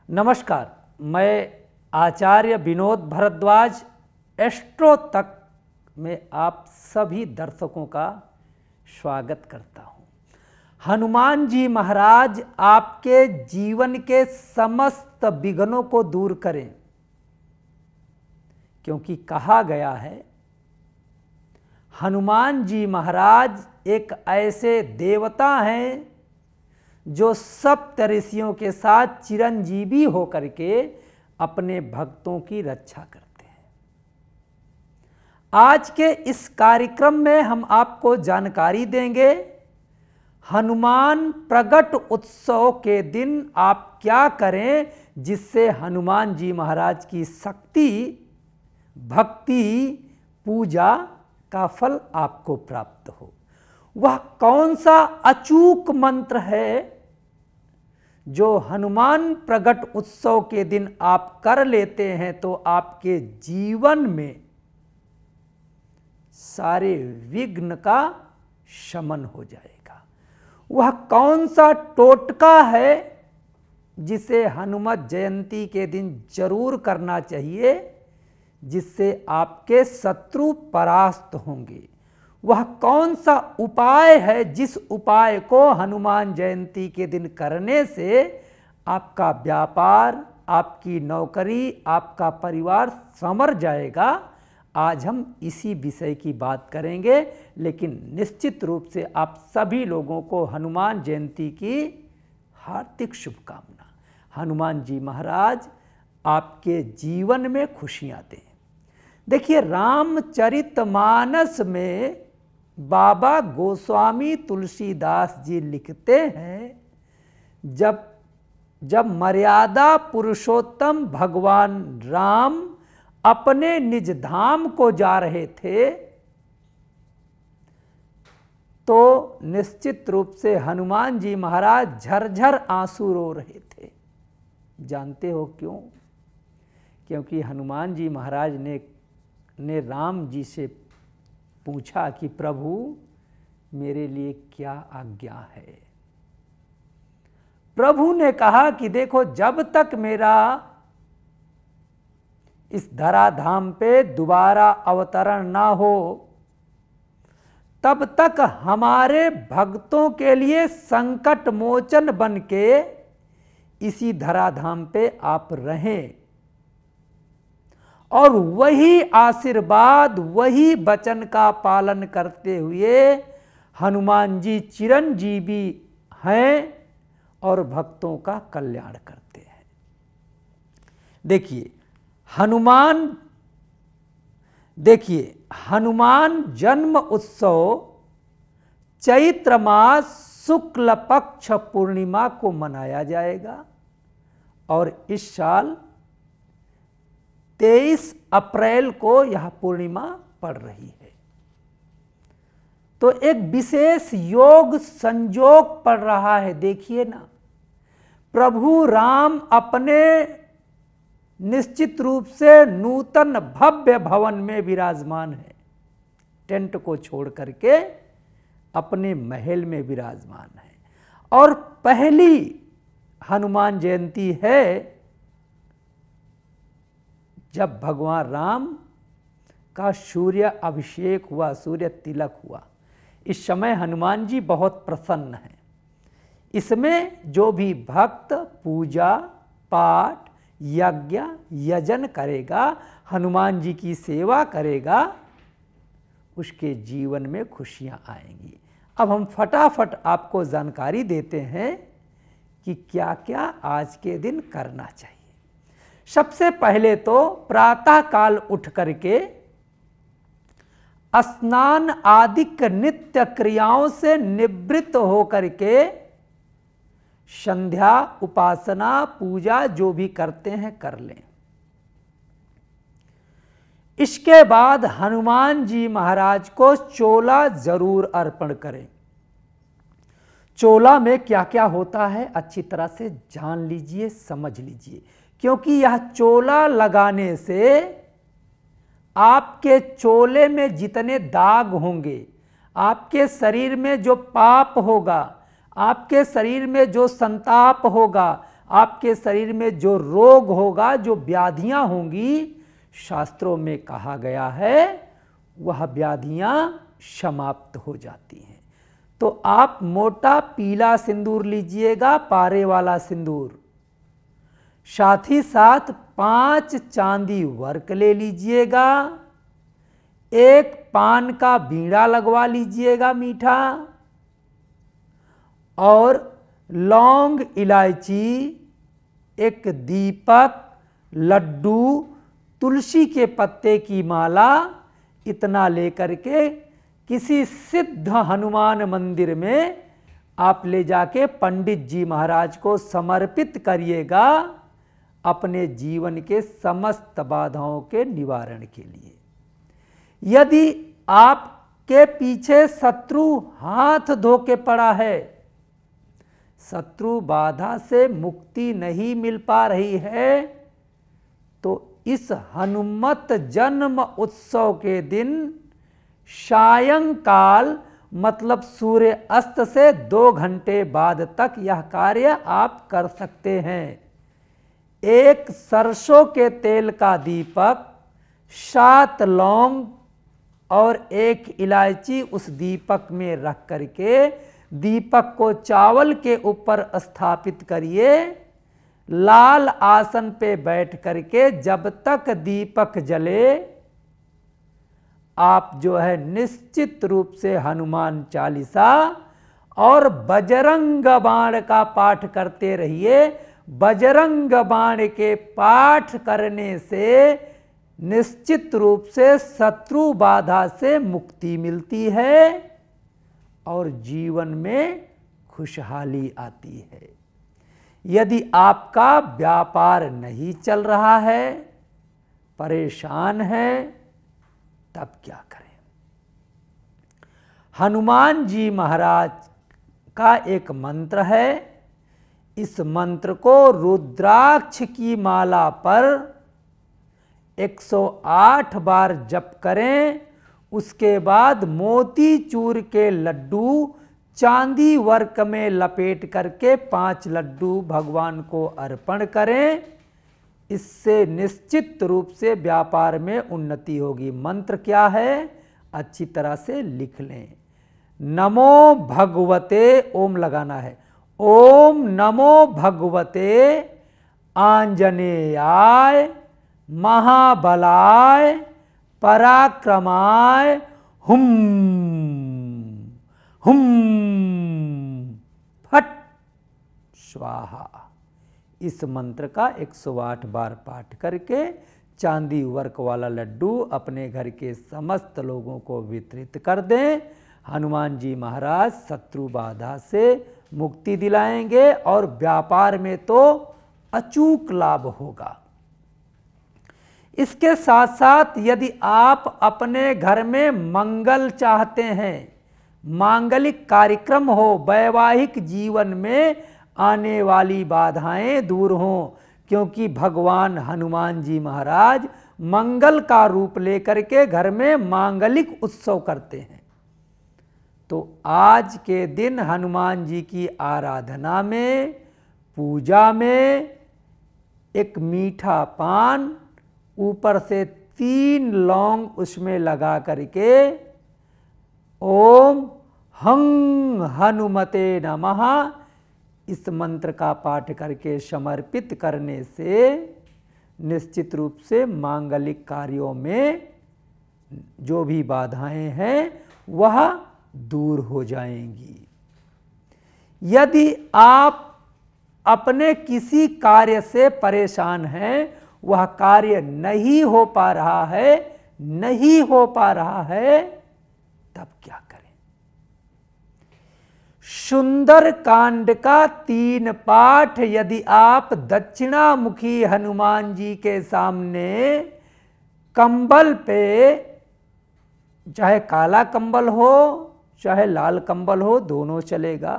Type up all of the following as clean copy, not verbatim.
नमस्कार, मैं आचार्य विनोद भारद्वाज एस्ट्रो तक में आप सभी दर्शकों का स्वागत करता हूं। हनुमान जी महाराज आपके जीवन के समस्त विघ्नों को दूर करें, क्योंकि कहा गया है हनुमान जी महाराज एक ऐसे देवता हैं जो सब ऋषियों के साथ चिरंजीवी होकर के अपने भक्तों की रक्षा करते हैं। आज के इस कार्यक्रम में हम आपको जानकारी देंगे हनुमान प्रगट उत्सव के दिन आप क्या करें जिससे हनुमान जी महाराज की शक्ति, भक्ति, पूजा का फल आपको प्राप्त हो। वह कौन सा अचूक मंत्र है जो हनुमान प्रगट उत्सव के दिन आप कर लेते हैं तो आपके जीवन में सारे विघ्न का शमन हो जाएगा। वह कौन सा टोटका है जिसे हनुमत जयंती के दिन जरूर करना चाहिए जिससे आपके शत्रु परास्त होंगे। वह कौन सा उपाय है जिस उपाय को हनुमान जयंती के दिन करने से आपका व्यापार, आपकी नौकरी, आपका परिवार संवर जाएगा। आज हम इसी विषय की बात करेंगे, लेकिन निश्चित रूप से आप सभी लोगों को हनुमान जयंती की हार्दिक शुभकामना। हनुमान जी महाराज आपके जीवन में खुशियां दें। देखिए, रामचरितमानस में बाबा गोस्वामी तुलसीदास जी लिखते हैं, जब मर्यादा पुरुषोत्तम भगवान राम अपने निज धाम को जा रहे थे तो निश्चित रूप से हनुमान जी महाराज झरझर आंसू रो रहे थे। जानते हो क्यों? क्योंकि हनुमान जी महाराज ने राम जी से पूछा कि प्रभु मेरे लिए क्या आज्ञा है। प्रभु ने कहा कि देखो, जब तक मेरा इस धराधाम पे दोबारा अवतरण ना हो तब तक हमारे भक्तों के लिए संकट मोचन बन के इसी धराधाम पे आप रहें और वही आशीर्वाद, वही वचन का पालन करते हुए हनुमान जी चिरंजीवी हैं और भक्तों का कल्याण करते हैं। देखिए, हनुमान जन्म उत्सव चैत्र मास शुक्ल पक्ष पूर्णिमा को मनाया जाएगा और इस साल 23 अप्रैल को यह पूर्णिमा पड़ रही है। तो एक विशेष योग संयोग पड़ रहा है। देखिए ना, प्रभु राम अपने निश्चित रूप से नूतन भव्य भवन में विराजमान है। टेंट को छोड़ करके अपने महल में विराजमान है और पहली हनुमान जयंती है जब भगवान राम का सूर्य अभिषेक हुआ, सूर्य तिलक हुआ। इस समय हनुमान जी बहुत प्रसन्न हैं। इसमें जो भी भक्त पूजा पाठ यज्ञ यजन करेगा, हनुमान जी की सेवा करेगा, उसके जीवन में खुशियां आएंगी। अब हम फटाफट आपको जानकारी देते हैं कि क्या क्या आज के दिन करना चाहिए। सबसे पहले तो प्रातः काल उठ करके स्नान आदि नित्य क्रियाओं से निवृत्त होकर के संध्या, उपासना, पूजा जो भी करते हैं कर लें। इसके बाद हनुमान जी महाराज को चोला जरूर अर्पण करें। चोला में क्या क्या होता है अच्छी तरह से जान लीजिए, समझ लीजिए, क्योंकि यह चोला लगाने से आपके चोले में जितने दाग होंगे, आपके शरीर में जो पाप होगा, आपके शरीर में जो संताप होगा, आपके शरीर में जो रोग होगा, जो व्याधियां होंगी, शास्त्रों में कहा गया है वह व्याधियां समाप्त हो जाती हैं। तो आप मोटा पीला सिंदूर लीजिएगा, पारे वाला सिंदूर, साथ ही साथ 5 चांदी वर्क ले लीजिएगा, एक पान का बीड़ा लगवा लीजिएगा मीठा, और लौंग, इलायची, एक दीपक, लड्डू, तुलसी के पत्ते की माला, इतना लेकर के किसी सिद्ध हनुमान मंदिर में आप ले जाके पंडित जी महाराज को समर्पित करिएगा अपने जीवन के समस्त बाधाओं के निवारण के लिए। यदि आपके पीछे शत्रु हाथ धो के पड़ा है, शत्रु बाधा से मुक्ति नहीं मिल पा रही है, तो इस हनुमत जन्म उत्सव के दिन सायंकाल मतलब सूर्य अस्त से 2 घंटे बाद तक यह कार्य आप कर सकते हैं। एक सरसों के तेल का दीपक, 7 लौंग और 1 इलायची उस दीपक में रख करके दीपक को चावल के ऊपर स्थापित करिए। लाल आसन पे बैठ करके जब तक दीपक जले आप जो है निश्चित रूप से हनुमान चालीसा और बजरंग बाण का पाठ करते रहिए। बजरंग बाण के पाठ करने से निश्चित रूप से शत्रु बाधा से मुक्ति मिलती है और जीवन में खुशहाली आती है। यदि आपका व्यापार नहीं चल रहा है, परेशान है, तब क्या करें? हनुमान जी महाराज का एक मंत्र है। इस मंत्र को रुद्राक्ष की माला पर 108 बार जप करें। उसके बाद मोती चूर के लड्डू चांदी वर्क में लपेट करके 5 लड्डू भगवान को अर्पण करें। इससे निश्चित रूप से व्यापार में उन्नति होगी। मंत्र क्या है? अच्छी तरह से लिख लें। नमो भगवते, ओम लगाना है, ओम नमो भगवते आंजनेयाय महाबलाय पराक्रमाय हुम हुम फट स्वाहा। इस मंत्र का 108 बार पाठ करके चांदी वर्क वाला लड्डू अपने घर के समस्त लोगों को वितरित कर दें। हनुमान जी महाराज शत्रु बाधा से मुक्ति दिलाएंगे और व्यापार में तो अचूक लाभ होगा। इसके साथ साथ यदि आप अपने घर में मंगल चाहते हैं, मांगलिक कार्यक्रम हो, वैवाहिक जीवन में आने वाली बाधाएं दूर हों, क्योंकि भगवान हनुमान जी महाराज मंगल का रूप लेकर के घर में मांगलिक उत्सव करते हैं। तो आज के दिन हनुमान जी की आराधना में, पूजा में एक मीठा पान, ऊपर से 3 लौंग उसमें लगा करके ओम हं हनुमते नमः इस मंत्र का पाठ करके समर्पित करने से निश्चित रूप से मांगलिक कार्यों में जो भी बाधाएं हैं वह दूर हो जाएंगी। यदि आप अपने किसी कार्य से परेशान हैं, वह कार्य नहीं हो पा रहा है, तब क्या करें? सुंदर कांड का 3 पाठ यदि आप दक्षिणामुखी हनुमान जी के सामने कंबल पे, चाहे काला कंबल हो चाहे लाल कंबल हो, दोनों चलेगा,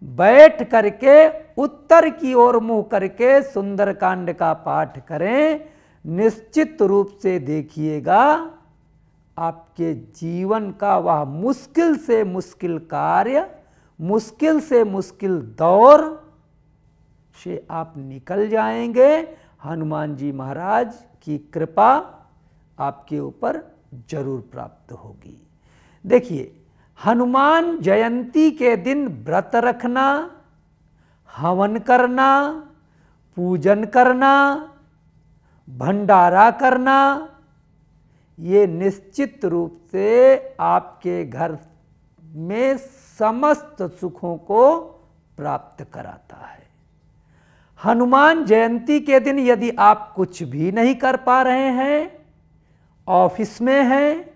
बैठ करके उत्तर की ओर मुंह करके सुंदरकांड का पाठ करें। निश्चित रूप से देखिएगा आपके जीवन का वह मुश्किल से मुश्किल कार्य, मुश्किल से मुश्किल दौर से आप निकल जाएंगे। हनुमान जी महाराज की कृपा आपके ऊपर जरूर प्राप्त होगी। देखिए, हनुमान जयंती के दिन व्रत रखना, हवन करना, पूजन करना, भंडारा करना, ये निश्चित रूप से आपके घर में समस्त सुखों को प्राप्त कराता है। हनुमान जयंती के दिन यदि आप कुछ भी नहीं कर पा रहे हैं, ऑफिस में हैं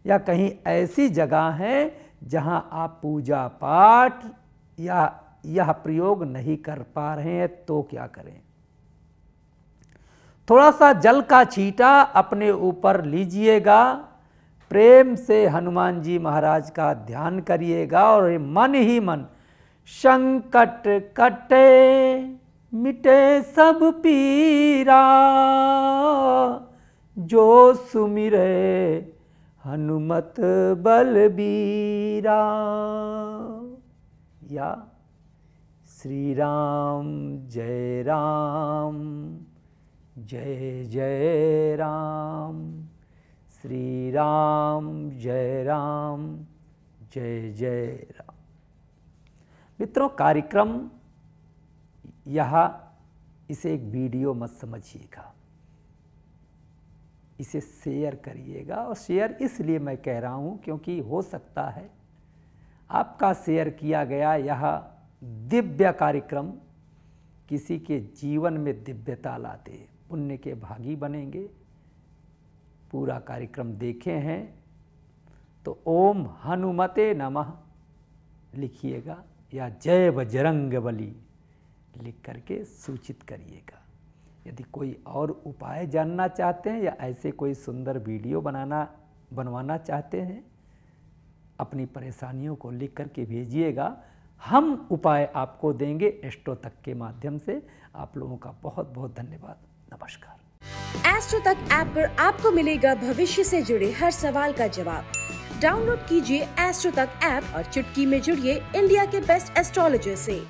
या कहीं ऐसी जगह हैं जहां आप पूजा पाठ या यह प्रयोग नहीं कर पा रहे हैं, तो क्या करें? थोड़ा सा जल का छींटा अपने ऊपर लीजिएगा, प्रेम से हनुमान जी महाराज का ध्यान करिएगा और मन ही मन संकट कटे मिटे सब पीरा, जो सुमिरे हनुमत बलबीरा। या श्री राम जय राम जय जय राम, श्री राम जय राम जय जय राम। मित्रों, कार्यक्रम यहाँ इसे एक वीडियो मत समझिएगा, इसे शेयर करिएगा। और शेयर इसलिए मैं कह रहा हूँ क्योंकि हो सकता है आपका शेयर किया गया यह दिव्य कार्यक्रम किसी के जीवन में दिव्यता ला दे, पुण्य के भागी बनेंगे। पूरा कार्यक्रम देखे हैं तो ओम हनुमते नमः लिखिएगा या जय बजरंगबली लिख करके सूचित करिएगा। यदि कोई और उपाय जानना चाहते हैं या ऐसे कोई सुंदर वीडियो बनवाना चाहते हैं, अपनी परेशानियों को लिख करके भेजिएगा। हम उपाय आपको देंगे एस्ट्रो तक के माध्यम से। आप लोगों का बहुत बहुत धन्यवाद। नमस्कार। एस्ट्रो तक ऐप पर आपको मिलेगा भविष्य से जुड़े हर सवाल का जवाब। डाउनलोड कीजिए एस्ट्रो तक ऐप और चुटकी में जुड़िए इंडिया के बेस्ट एस्ट्रोलॉजर से।